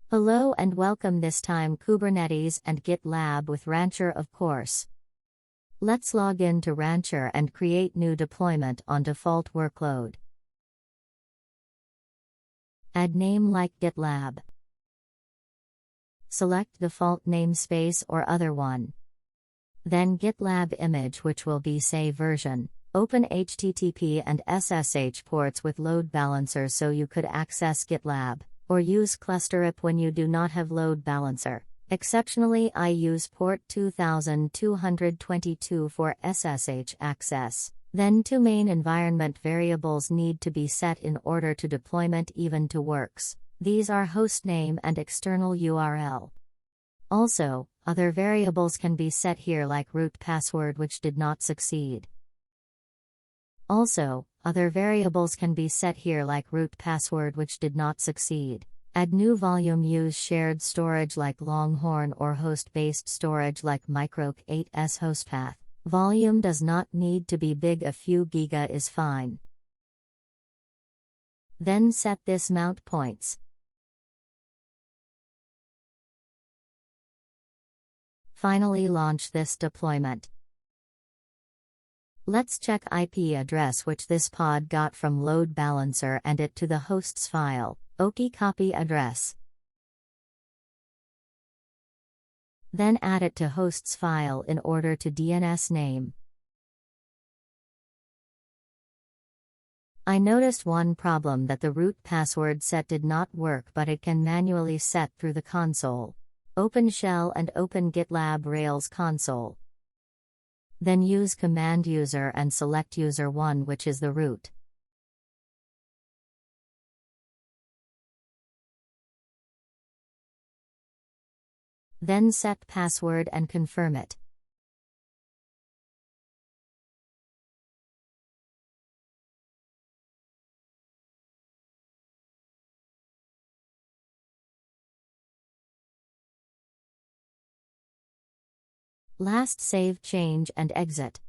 Hello and welcome, this time Kubernetes and GitLab with Rancher, of course. Let's log in to Rancher and create new deployment on default workload. Add name like GitLab. Select default namespace or other one. Then GitLab image, which will be save version. Open HTTP and SSH ports with load balancer so you could access GitLab, or use cluster-up when you do not have load balancer. Exceptionally, I use port 2222 for SSH access. Then two main environment variables need to be set in order to deployment even to works. These are hostname and external URL. Also, other variables can be set here like root password, which did not succeed. Add new volume, use shared storage like Longhorn or host-based storage like Microc 8s hostpath. Volume does not need to be big, a few giga is fine. Then set this mount points. Finally, launch this deployment. Let's check IP address, which this pod got from load balancer, and it to the hosts file. OK, copy address. Then add it to hosts file in order to DNS name. I noticed one problem, that the root password set did not work, but it can manually set through the console. Open shell and open GitLab-rails console. Then use command user and select user1, which is the root. Then set password and confirm it. Last, save change and exit.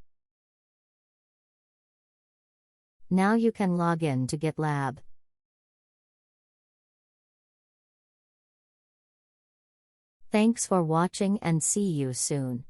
Now you can log in to GitLab. Thanks for watching and see you soon.